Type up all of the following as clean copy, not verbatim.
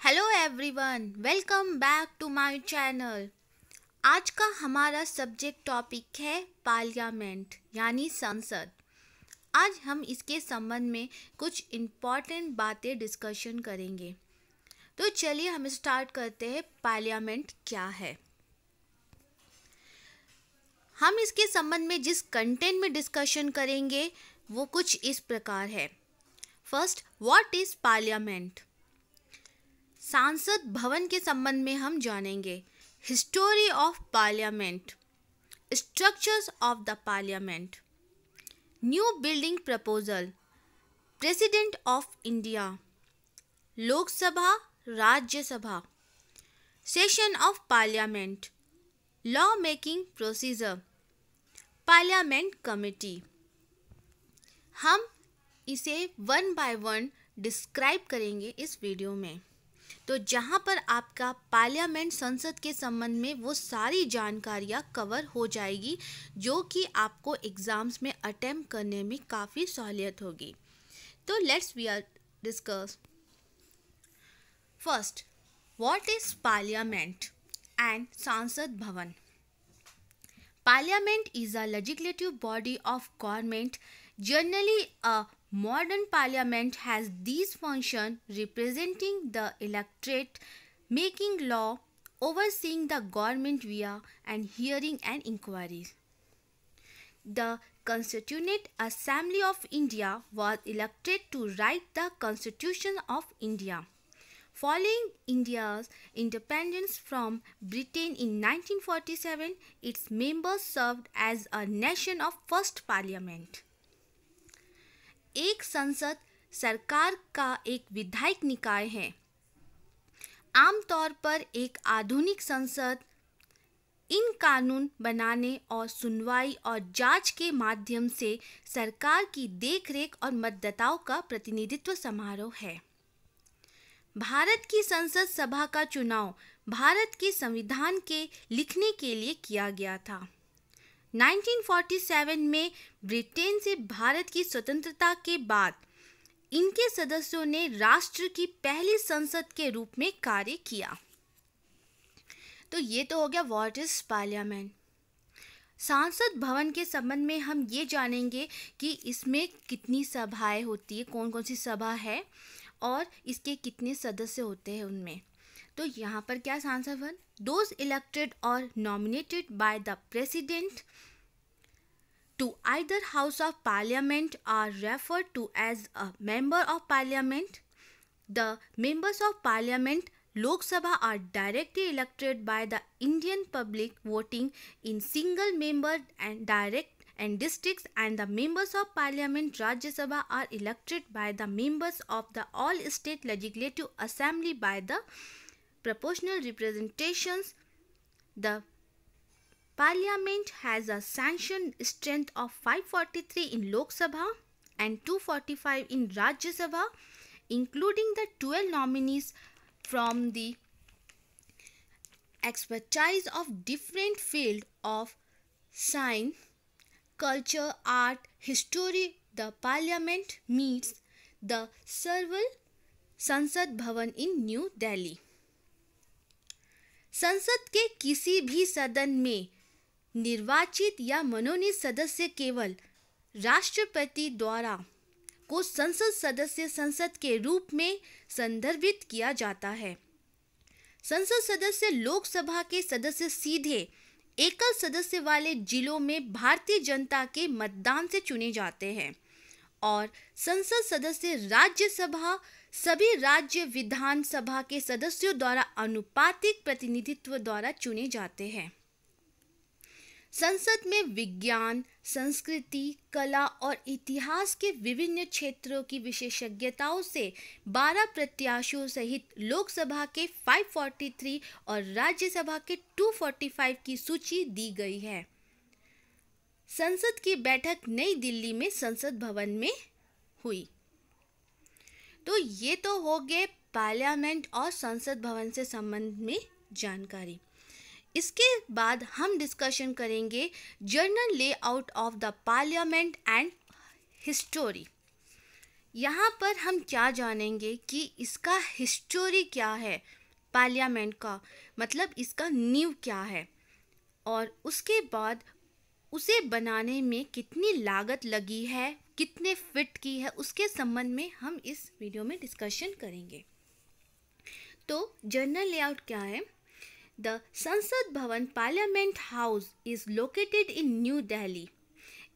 Hello everyone, welcome back to my channel. आज का हमारा सब्जेक्ट टॉपिक है पार्लियामेंट यानी संसद। आज हम इसके संबंध में कुछ इम्पॉर्टेंट बातें डिस्कशन करेंगे। तो चलिए हम स्टार्ट करते हैं। पार्लियामेंट क्या है? हम इसके संबंध में जिस कंटेंट में डिस्कशन करेंगे वो कुछ इस प्रकार है। First, what is parliament? सांसद भवन के संबंध में हम जानेंगे। History of parliament, structures of the parliament, new building proposal, president of India, Lok Sabha, Rajya Sabha, session of parliament, law making procedure, parliament committee. हम इसे वन बाय वन डिस्क्राइब करेंगे इस वीडियो में। तो जहाँ पर आपका पार्लियामेंट संसद के संबंध में वो सारी जानकारियाँ कवर हो जाएगी जो कि आपको एग्ज़ाम्स में अटेम्प्ट करने में काफ़ी सहूलियत होगी। तो let's we are discuss. First, what is parliament and संसद भवन? Parliament is a legislative body of government. Generally, a modern parliament has these functions: representing the electorate, making law, overseeing the government via and hearing and inquiries. The Constituent Assembly of India was elected to write the Constitution of India. Following India's independence from Britain in 1947, its members served as a nation of first parliament. एक संसद सरकार का एक विधायक निकाय है। आमतौर पर एक आधुनिक संसद इन कानून बनाने और सुनवाई और जांच के माध्यम से सरकार की देखरेख और मतदाताओं का प्रतिनिधित्व समारोह है। भारत की संसद सभा का चुनाव भारत के संविधान के लिखने के लिए किया गया था। 1947 में ब्रिटेन से भारत की स्वतंत्रता के बाद इनके सदस्यों ने राष्ट्र की पहली संसद के रूप में कार्य किया। तो ये तो हो गया व्हाट इज पार्लियामेंट। सांसद भवन के संबंध में हम ये जानेंगे कि इसमें कितनी सभाएं होती है, कौन कौन सी सभा है और इसके कितने सदस्य होते हैं उनमें। तो यहाँ पर क्या सांसद भवन? दोज इलेक्टेड और nominated by the president to either house of parliament are referred to as a member of parliament. The members of parliament Lok Sabha are directly elected by the Indian public voting in single member and direct and districts, and the members of parliament Rajya Sabha are elected by the members of the all state legislative assembly by the proportional representations. The parliament has a sanctioned strength of 543 in Lok Sabha and 245 in Rajya Sabha, including the 12 nominees from the expertise of different field of science, culture, art, history. The parliament meets the Sarval संसद भवन in New Delhi. संसद के किसी भी सदन में निर्वाचित या मनोनीत सदस्य केवल राष्ट्रपति द्वारा को संसद सदस्य संसद के रूप में संदर्भित किया जाता है। संसद सदस्य लोकसभा के सदस्य सीधे एकल सदस्य वाले जिलों में भारतीय जनता के मतदान से चुने जाते हैं और संसद सदस्य राज्यसभा सभी राज्य विधानसभा के सदस्यों द्वारा अनुपातिक प्रतिनिधित्व द्वारा चुने जाते हैं। संसद में विज्ञान, संस्कृति, कला और इतिहास के विभिन्न क्षेत्रों की विशेषज्ञताओं से 12 प्रत्याशियों सहित लोकसभा के 543 और राज्यसभा के 245 की सूची दी गई है। संसद की बैठक नई दिल्ली में संसद भवन में हुई। तो ये तो हो गए पार्लियामेंट और संसद भवन से संबंध में जानकारी। इसके बाद हम डिस्कशन करेंगे general layout of the parliament and history. यहाँ पर हम क्या जानेंगे कि इसका हिस्टोरी क्या है, पार्लियामेंट का मतलब इसका नींव क्या है, और उसके बाद उसे बनाने में कितनी लागत लगी है, कितने फिट की है, उसके संबंध में हम इस वीडियो में डिस्कशन करेंगे। तो जनरल लेआउट क्या है? द संसद भवन parliament house is located in new Delhi.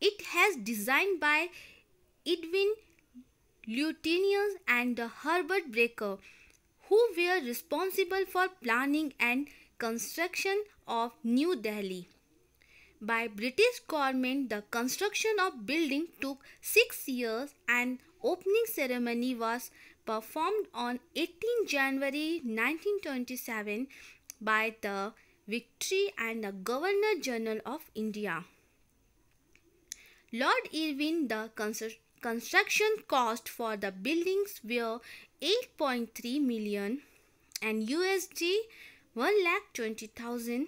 It has designed by Edwin Lutyens and Herbert Brecker, who were responsible for planning and construction of New Delhi. By British government, the construction of building took 6 years and opening ceremony was performed on 18 January 1927 by the Victory and the Governor General of India. Lord Irwin, the construction cost for the buildings were 8.3 million and USD 1,20,000.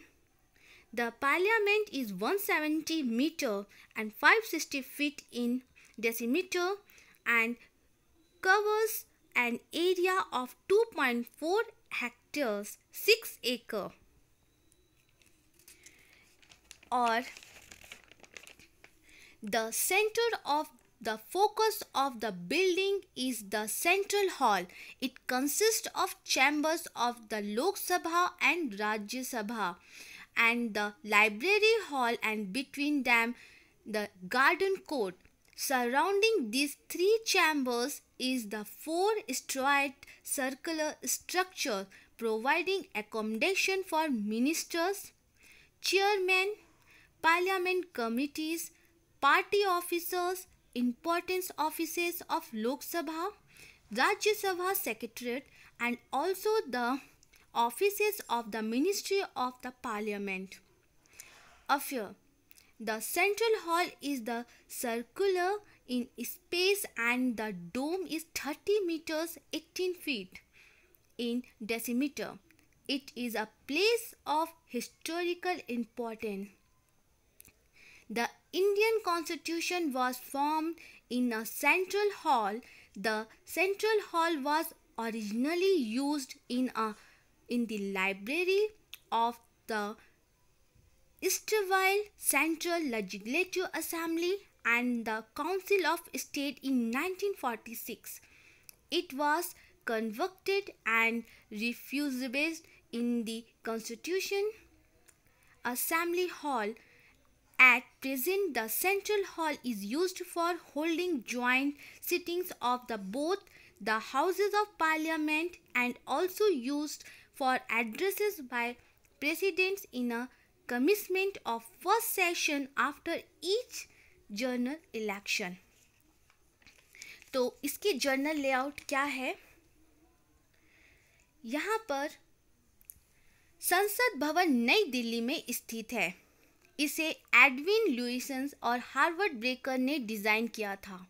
The parliament is 170 meter and 560 feet in decimeter and covers an area of 2.4 hectares, 6 acre. Or the center of the focus of the building is the central hall. It consists of chambers of the Lok Sabha and Rajya Sabha and the library hall, and between them the garden court. Surrounding these 3 chambers is the 4-storied circular structure providing accommodation for ministers, chairmen, parliament committees, party officers, important offices of Lok Sabha, Rajya Sabha Secretariat, and also the offices of the Ministry of the Parliament. Affair. The central hall is the circular in space and the dome is 30 meters 18 feet in decimeter. It is a place of historical importance. The Indian Constitution was formed in a central hall. The central hall was originally used in the library of the Erstwhile Central Legislative Assembly and the Council of State in 1946. It was converted and refurbished in the Constitution Assembly Hall. At present, the central hall is used for holding joint sittings of both the houses of parliament and also used for addresses by presidents in a commencement of first session after each general election. तो इसकी general layout क्या है? यहाँ पर संसद भवन नई दिल्ली में स्थित है. इसे एडविन लुईसन और हार्वर्ड ब्रेकर ने डिज़ाइन किया था,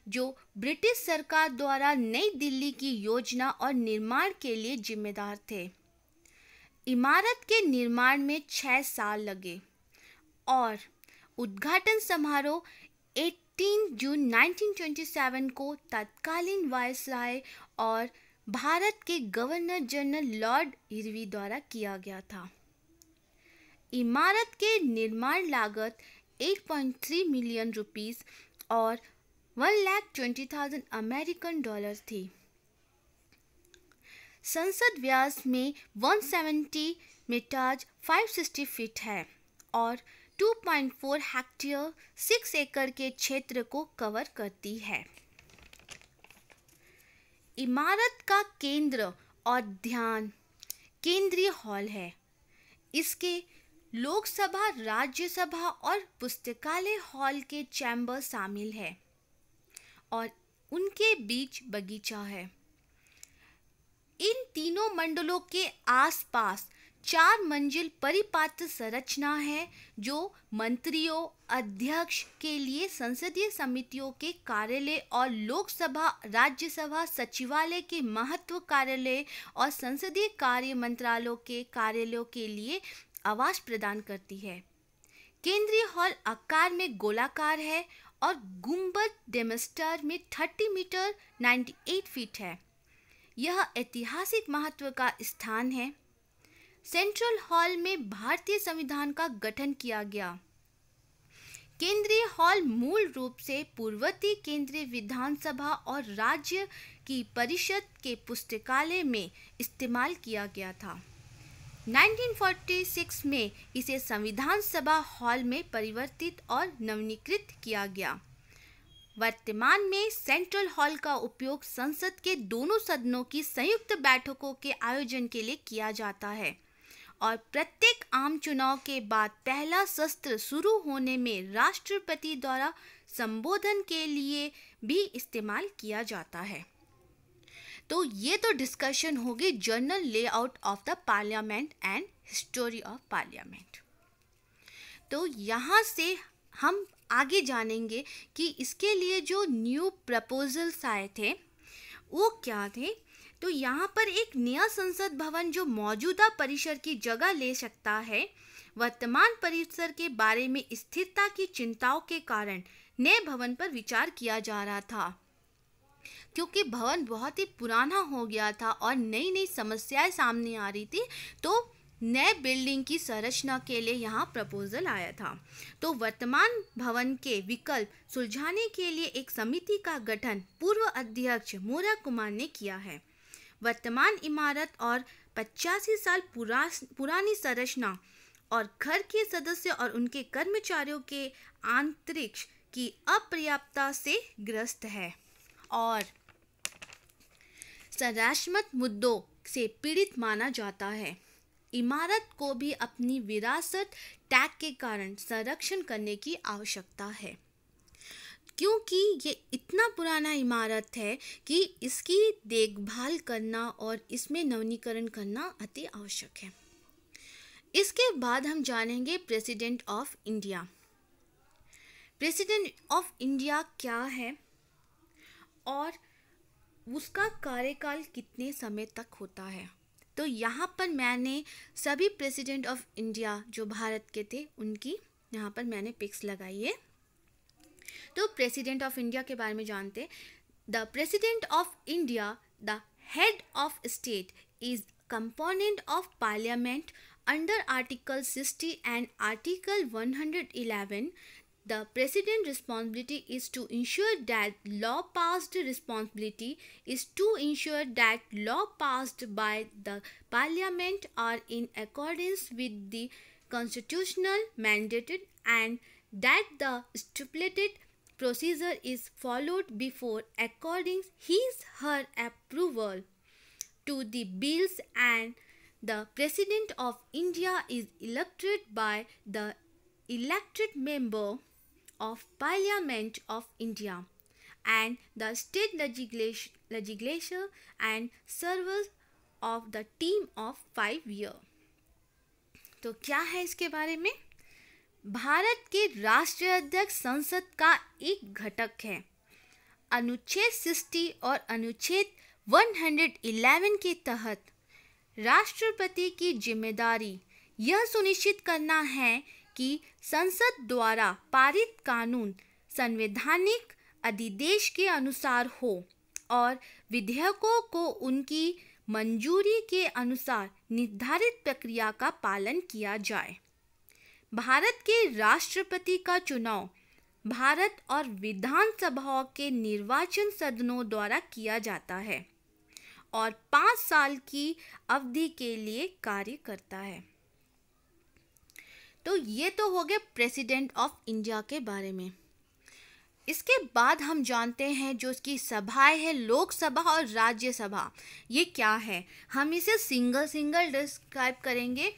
जो ब्रिटिश सरकार द्वारा नई दिल्ली की योजना और निर्माण के लिए जिम्मेदार थे. इमारत के निर्माण में 6 साल लगे और उद्घाटन समारोह 18 जून 1927 को तत्कालीन वायसराय और भारत के गवर्नर जनरल लॉर्ड इरविन द्वारा किया गया था. इमारत के निर्माण लागत 8.3 मिलियन रुपीस और 1,20,000 अमेरिकन डॉलर थी. संसद व्यास में 170 मीटर 560 फीट है और 2.4 हेक्टेयर 6 एकड़ के क्षेत्र को कवर करती है. इमारत का केंद्र और ध्यान केंद्रीय हॉल है. इसके लोकसभा, राज्यसभा और पुस्तकालय हॉल के चैम्बर शामिल है और उनके बीच बगीचा है. इन तीनों मंडलों के आसपास 4 मंजिल परिपात्र संरचना है, जो मंत्रियों, अध्यक्ष के लिए संसदीय समितियों के कार्यालय और लोकसभा, राज्यसभा सचिवालय के महत्व कार्यालय और संसदीय कार्य मंत्रालयों के कार्यालयों के लिए आवास प्रदान करती है. केंद्रीय हॉल आकार में गोलाकार है और गुम्बद डेमस्टर में 30 मीटर 98 फीट है। यह ऐतिहासिक महत्व का स्थान है। सेंट्रल हॉल में भारतीय संविधान का गठन किया गया। केंद्रीय हॉल मूल रूप से पूर्ववर्ती केंद्रीय विधानसभा और राज्य की परिषद के पुस्तकालय में इस्तेमाल किया गया था। 1946 में इसे संविधान सभा हॉल में परिवर्तित और नवीनीकृत किया गया। वर्तमान में सेंट्रल हॉल का उपयोग संसद के दोनों सदनों की संयुक्त बैठकों के आयोजन के लिए किया जाता है और प्रत्येक आम चुनाव के बाद पहला सत्र शुरू होने में राष्ट्रपति द्वारा संबोधन के लिए भी इस्तेमाल किया जाता है। तो ये तो डिस्कशन होगी general layout of the parliament and history of parliament. तो यहाँ से हम आगे जानेंगे कि इसके लिए जो न्यू प्रपोजल्स आए थे वो क्या थे। तो यहाँ पर एक नया संसद भवन जो मौजूदा परिसर की जगह ले सकता है, वर्तमान परिसर के बारे में स्थिरता की चिंताओं के कारण नए भवन पर विचार किया जा रहा था, क्योंकि भवन बहुत ही पुराना हो गया था और नई नई समस्याएं सामने आ रही थी। तो नए बिल्डिंग की संरचना के लिए यहाँ प्रपोजल आया था। तो वर्तमान भवन के विकल्प सुलझाने के लिए एक समिति का गठन पूर्व अध्यक्ष मोरा कुमार ने किया है। वर्तमान इमारत और 85 साल पुरानी संरचना और घर के सदस्य और उनके कर्मचारियों के आंतरिक की अपर्याप्तता से ग्रस्त है और संरचनात्मक मुद्दों से पीड़ित माना जाता है। इमारत को भी अपनी विरासत टैग के कारण संरक्षण करने की आवश्यकता है, क्योंकि ये इतना पुराना इमारत है कि इसकी देखभाल करना और इसमें नवीनीकरण करना अति आवश्यक है। इसके बाद हम जानेंगे president of India. President of India क्या है और उसका कार्यकाल कितने समय तक होता है। तो यहाँ पर मैंने सभी प्रेसिडेंट ऑफ इंडिया जो भारत के थे उनकी यहाँ पर मैंने पिक्स लगाई है। तो प्रेसिडेंट ऑफ इंडिया के बारे में जानते। The president of India, the head of state, is component of parliament under article 60 and article 111. The president's responsibility is to ensure that law passed by the parliament are in accordance with the constitutional mandate and that the stipulated procedure is followed before according her approval to the bills, and the President of India is elected by the elected member of Parliament of India and the state legislature and serves of the term of 5 years. तो क्या है इसके बारे में। भारत के राष्ट्रीय अध्यक्ष संसद का एक घटक है। अनुच्छेद 60 और अनुच्छेद 111 के तहत राष्ट्रपति की जिम्मेदारी यह सुनिश्चित करना है कि संसद द्वारा पारित कानून संवैधानिक अधिदेश के अनुसार हो और विधेयकों को उनकी मंजूरी के अनुसार निर्धारित प्रक्रिया का पालन किया जाए। भारत के राष्ट्रपति का चुनाव भारत और विधानसभाओं के निर्वाचन सदनों द्वारा किया जाता है और 5 साल की अवधि के लिए कार्य करता है। तो ये तो हो गया प्रेसिडेंट ऑफ इंडिया के बारे में। इसके बाद हम जानते हैं जो इसकी सभाएं हैं, लोकसभा और राज्यसभा, ये क्या है। हम इसे सिंगल डिस्क्राइब करेंगे।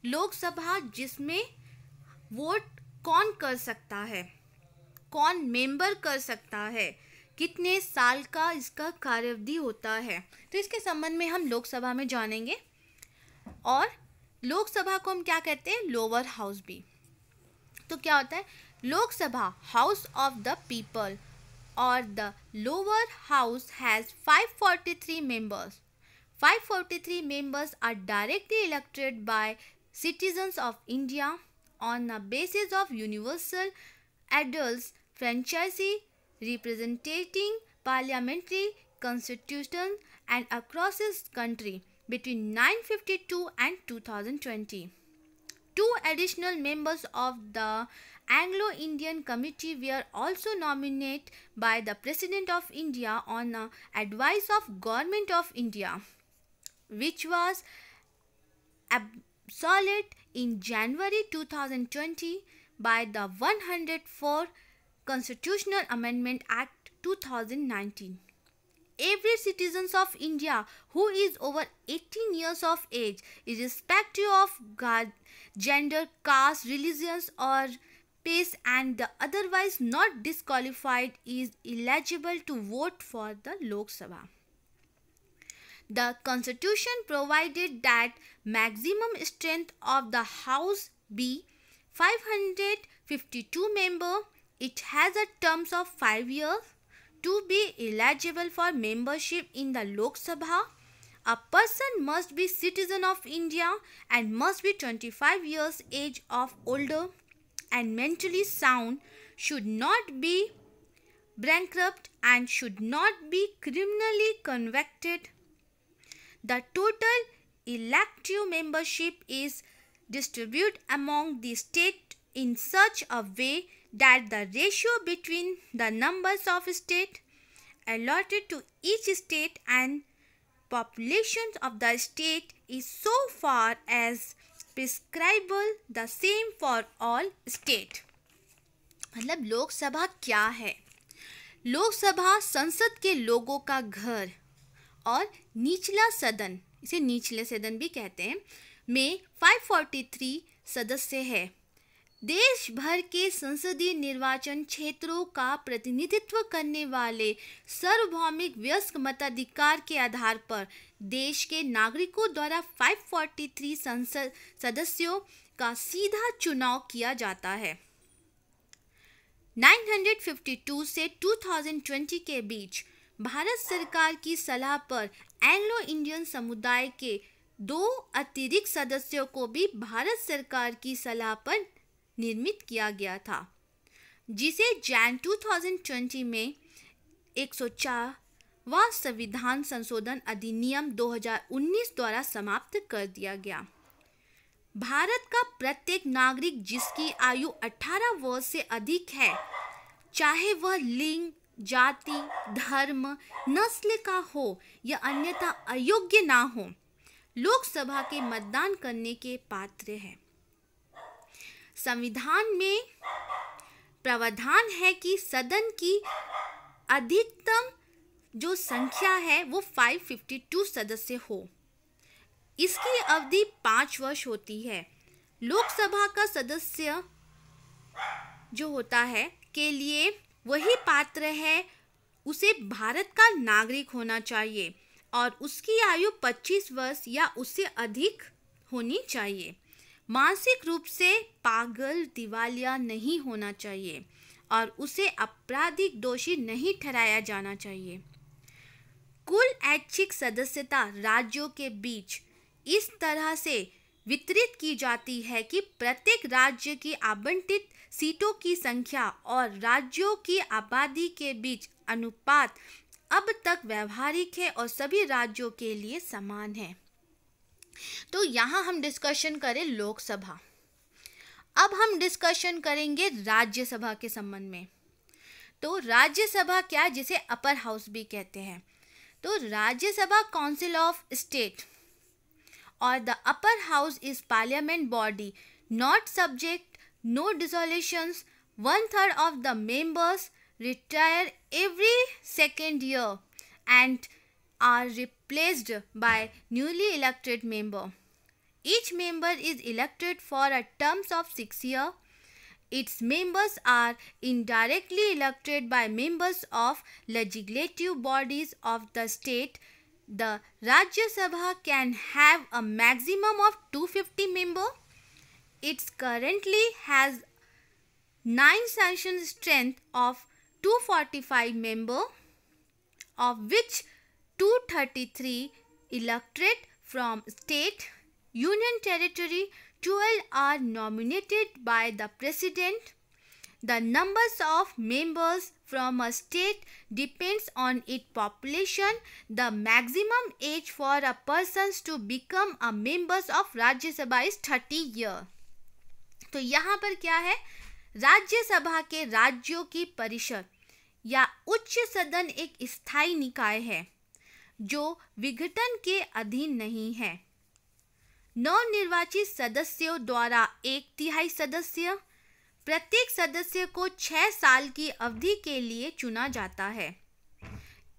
लोकसभा जिसमें वोट कौन कर सकता है, कौन मेंबर कर सकता है, कितने साल का इसका कार्यावधि होता है, तो इसके संबंध में हम लोकसभा में जानेंगे। और लोकसभा को हम क्या कहते हैं, लोअर हाउस भी। तो क्या होता है Lok Sabha, house of the people, और the lower house has 543 members. 543 members are directly elected by citizens of India on the basis of universal adults franchise representing parliamentary constitutions and across this country between 1952 and 2020. Two additional members of the Anglo-Indian Committee were also nominated by the President of India on the advice of Government of India, which was absolved in January 2020 by the 104 Constitutional Amendment Act 2019. Every citizen of India who is over 18 years of age, irrespective of gender, caste, religions or pace, and otherwise not disqualified, is eligible to vote for the Lok Sabha. The Constitution provided that maximum strength of the House be 552 members. It has a term of 5 years. To be eligible for membership in the Lok Sabha, a person must be citizen of India and must be 25 years age of older and mentally sound, should not be bankrupt and should not be criminally convicted. The total elective membership is distributed among the states in such a way that the ratio between the numbers of states allotted to each state and population of the state is so far as prescribable the same for all state. मतलब लोकसभा क्या है? लोकसभा संसद के लोगों का घर और निचला सदन, इसे निचले सदन भी कहते हैं, में 543 सदस्य है। देश भर के संसदीय निर्वाचन क्षेत्रों का प्रतिनिधित्व करने वाले सार्वभौमिक वयस्क मताधिकार के आधार पर देश के नागरिकों द्वारा 543 संसद सदस्यों का सीधा चुनाव किया जाता है। 952 से 2020 के बीच भारत सरकार की सलाह पर एंग्लो इंडियन समुदाय के 2 अतिरिक्त सदस्यों को भी भारत सरकार की सलाह पर निर्मित किया गया था, जिसे जैन 2020 में 104वां संविधान संशोधन अधिनियम 2019 द्वारा समाप्त कर दिया गया। भारत का प्रत्येक नागरिक जिसकी आयु 18 वर्ष से अधिक है, चाहे वह लिंग, जाति, धर्म, नस्ल का हो या अन्यथा अयोग्य ना हो, लोकसभा के मतदान करने के पात्र है। संविधान में प्रावधान है कि सदन की अधिकतम जो संख्या है वो 552 सदस्य हो। इसकी अवधि 5 वर्ष होती है। लोकसभा का सदस्य जो होता है के लिए वही पात्र है, उसे भारत का नागरिक होना चाहिए और उसकी आयु 25 वर्ष या उससे अधिक होनी चाहिए। मानसिक रूप से पागल, दिवालिया नहीं होना चाहिए और उसे आपराधिक दोषी नहीं ठहराया जाना चाहिए। कुल ऐच्छिक सदस्यता राज्यों के बीच इस तरह से वितरित की जाती है कि प्रत्येक राज्य की आवंटित सीटों की संख्या और राज्यों की आबादी के बीच अनुपात अब तक व्यवहारिक है और सभी राज्यों के लिए समान है। तो यहाँ हम डिस्कशन करें लोकसभा। अब हम डिस्कशन करेंगे राज्यसभा के संबंध में। तो राज्यसभा क्या, जिसे अपर हाउस भी कहते हैं। तो राज्यसभा काउंसिल ऑफ स्टेट और the upper house is parliament body not subject, no dissolutions, 1/3 of the members retire every second year and are replaced by newly elected member. Each member is elected for a term of 6 years. Its members are indirectly elected by members of legislative bodies of the state. The Rajya Sabha can have a maximum of 250 members. It currently has 9 sanction strength of 245 members, of which 233 elected from state, union territory, 12 are nominated by the president. The numbers of members from a state depends on its population. The maximum age for a person to become a members of Rajya Sabha is 30 years. तो यहाँ पर क्या है, राज्यसभा के राज्यों की परिषद या उच्च सदन एक स्थायी निकाय है जो विघटन के अधीन नहीं है। नवनिर्वाचित सदस्यों द्वारा 1/3 सदस्य, प्रत्येक सदस्य को 6 साल की अवधि के लिए चुना जाता है।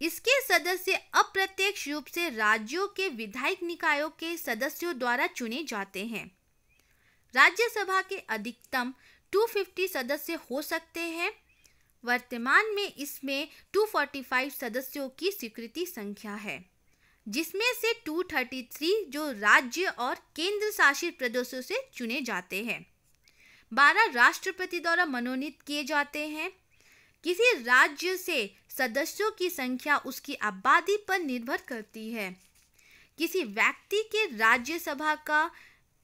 इसके सदस्य अप्रत्यक्ष रूप से राज्यों के विधायी निकायों के सदस्यों द्वारा चुने जाते हैं। राज्यसभा के अधिकतम 250 सदस्य हो सकते हैं। वर्तमान में इसमें 245 सदस्यों की स्वीकृति संख्या है, जिसमें से 233 जो राज्य और केंद्र शासित प्रदेशों से चुने जाते हैं। 12 राष्ट्रपति द्वारा मनोनीत किए जाते हैं। किसी राज्य से सदस्यों की संख्या उसकी आबादी पर निर्भर करती है। किसी व्यक्ति के राज्यसभा का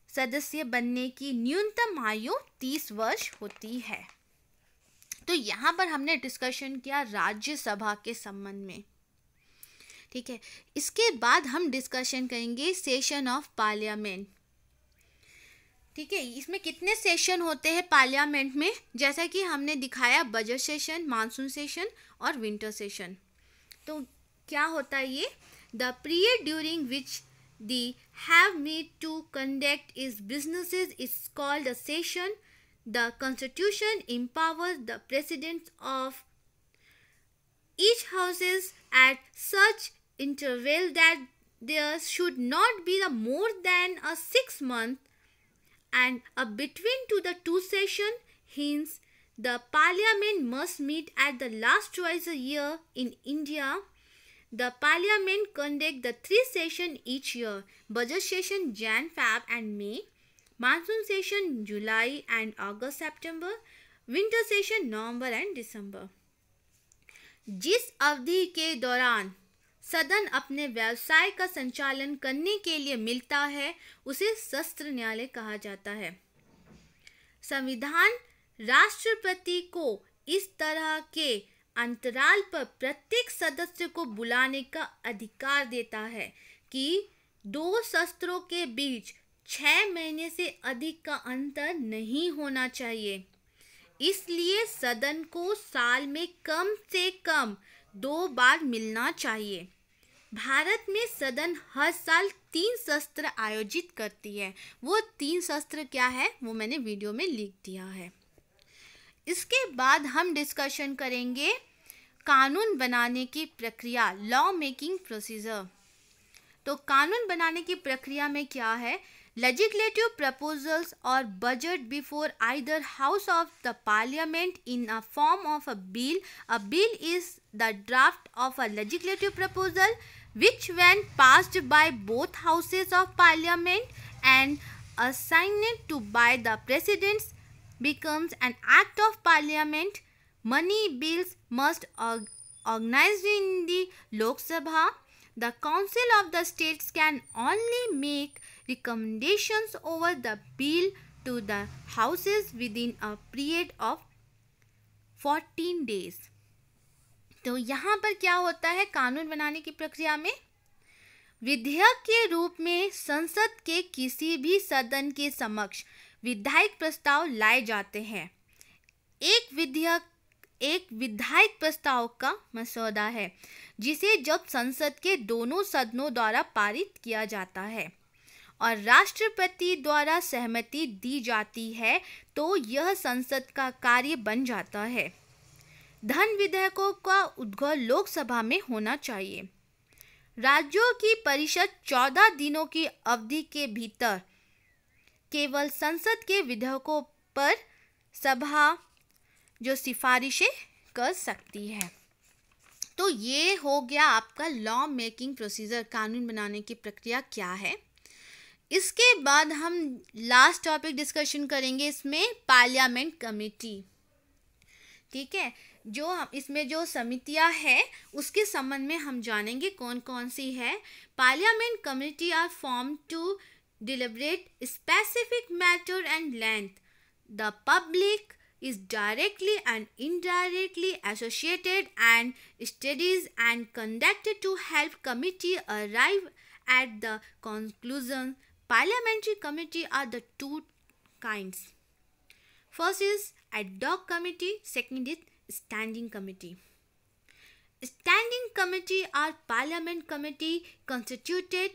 सदस्य बनने की न्यूनतम आयु 30 वर्ष होती है। तो यहाँ पर हमने डिस्कशन किया राज्यसभा के संबंध में, ठीक है। इसके बाद हम डिस्कशन करेंगे सेशन ऑफ पार्लियामेंट, ठीक है। इसमें कितने सेशन होते हैं पार्लियामेंट में, जैसा कि हमने दिखाया बजट सेशन, मानसून सेशन और विंटर सेशन। तो क्या होता है ये, the period during which they have meet to conduct its businesses is called a session. The constitution empowers the president of each houses at such interval that there should not be the more than a 6 month and a between to the two session. Hence, the parliament must meet at the last twice a year. In India, the parliament conduct the 3 session each year: budget session Jan, Feb and May, monsoon session July and August, September, winter session November and December. जिस अवधि के दौरान सदन अपने व्यवसाय का संचालन करने के लिए मिलता है उसे सत्र न्यायालय कहा जाता है। संविधान राष्ट्रपति को इस तरह के अंतराल पर प्रत्येक सदस्य को बुलाने का अधिकार देता है कि 2 सत्रों के बीच 6 महीने से अधिक का अंतर नहीं होना चाहिए। इसलिए सदन को साल में कम से कम 2 बार मिलना चाहिए। भारत में सदन हर साल 3 सत्र आयोजित करती है। वो 3 सत्र क्या है वो मैंने वीडियो में लिख दिया है। इसके बाद हम डिस्कशन करेंगे कानून बनाने की प्रक्रिया, लॉ मेकिंग प्रोसीजर। तो कानून बनाने की प्रक्रिया में क्या है, लेजिस्लेटिव प्रपोजल्स और budget before either house of the parliament in a form of a bill is the draft of a legislative proposal which when passed by both houses of parliament and assigned to by the president becomes an act of parliament. Money bills must organized in the Lok Sabha. The Council of the States can only make recommendations over the bill to the houses within a period of 14 days. तो यहाँ पर क्या होता है कानून बनाने की प्रक्रिया में, विधेयक के रूप में संसद के किसी भी सदन के समक्ष विधायक प्रस्ताव लाए जाते हैं। एक विधायक प्रस्ताव का मसौदा है जिसे जब संसद के दोनों सदनों द्वारा पारित किया जाता है और राष्ट्रपति द्वारा सहमति दी जाती है तो यह संसद का कार्य बन जाता है। धन विधेयकों का उद्घोष लोकसभा में होना चाहिए। राज्यों की परिषद 14 दिनों की अवधि के भीतर केवल संसद के विधेयकों पर सभा जो सिफारिशें कर सकती है। तो ये हो गया आपका लॉ मेकिंग प्रोसीजर, कानून बनाने की प्रक्रिया क्या है। इसके बाद हम लास्ट टॉपिक डिस्कशन करेंगे इसमें पार्लियामेंट कमेटी, ठीक है। जो हम इसमें जो समितियां हैं उसके संबंध में हम जानेंगे कौन कौन सी है। Parliament committee are form to deliberate specific matter and length the public is directly and indirectly associated and studies and conducted to help committee arrive at the conclusion. Parliamentary committee are the two kinds. First is ad hoc committee, second is standing committee. Standing committee are parliament committee constituted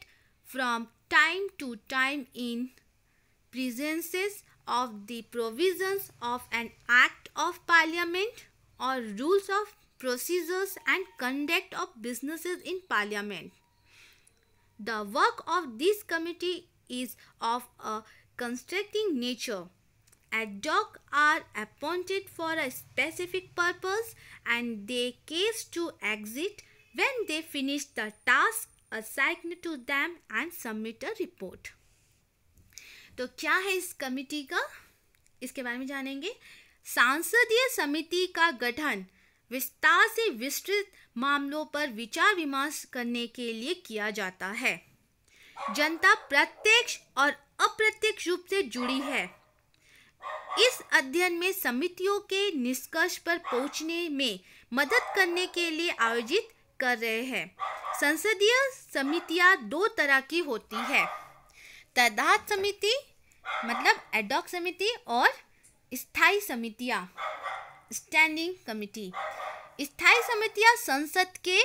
from time to time in presences of the provisions of an act of parliament or rules of procedures and conduct of businesses in parliament. The work of this committee is of a constructing nature. Ad hoc are appointed for a specific purpose and they case to exit when they finish the task assigned to them and submit a report. तो क्या है इस committee का, इसके बारे में जानेंगे। सांसदीय समिति का गठन विस्तार से विस्तृत मामलों पर विचार विमर्श करने के लिए किया जाता है। जनता प्रत्यक्ष और अप्रत्यक्ष रूप से जुड़ी है। इस अध्ययन में समितियों के निष्कर्ष पर पहुंचने में मदद करने के लिए आयोजित कर रहे हैं। संसदीय समितियां दो तरह की होती है, तदाद समिति मतलब एड हॉक समिति और स्थायी समितियां स्टैंडिंग कमिटी। स्थायी समितियां संसद के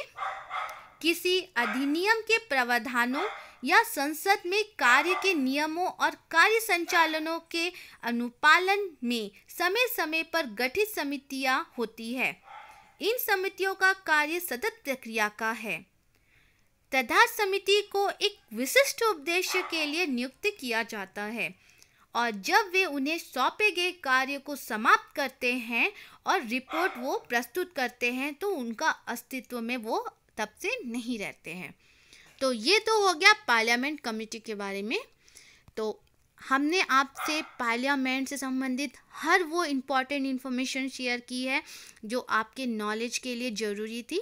किसी अधिनियम के प्रावधानों या संसद में कार्य के नियमों और कार्य संचालनों के अनुपालन में समय समय पर गठित समितियां होती है। इन समितियों का कार्य सतत प्रक्रिया का है। तदाद समिति को एक विशिष्ट उद्देश्य के लिए नियुक्त किया जाता है और जब वे उन्हें सौंपे गए कार्य को समाप्त करते हैं और रिपोर्ट वो प्रस्तुत करते हैं तो उनका अस्तित्व में वो तब से नहीं रहते हैं। तो ये तो हो गया पार्लियामेंट कमेटी के बारे में। तो हमने आपसे पार्लियामेंट से संबंधित हर वो इम्पॉर्टेंट इन्फॉर्मेशन शेयर की है जो आपके नॉलेज के लिए ज़रूरी थी।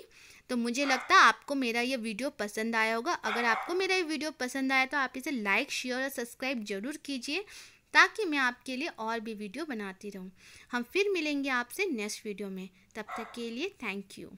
तो मुझे लगता है आपको मेरा ये वीडियो पसंद आया होगा। अगर आपको मेरा ये वीडियो पसंद आया तो आप इसे लाइक, शेयर और सब्सक्राइब ज़रूर कीजिए ताकि मैं आपके लिए और भी वीडियो बनाती रहूँ। हम फिर मिलेंगे आपसे नेक्स्ट वीडियो में। तब तक के लिए थैंक यू।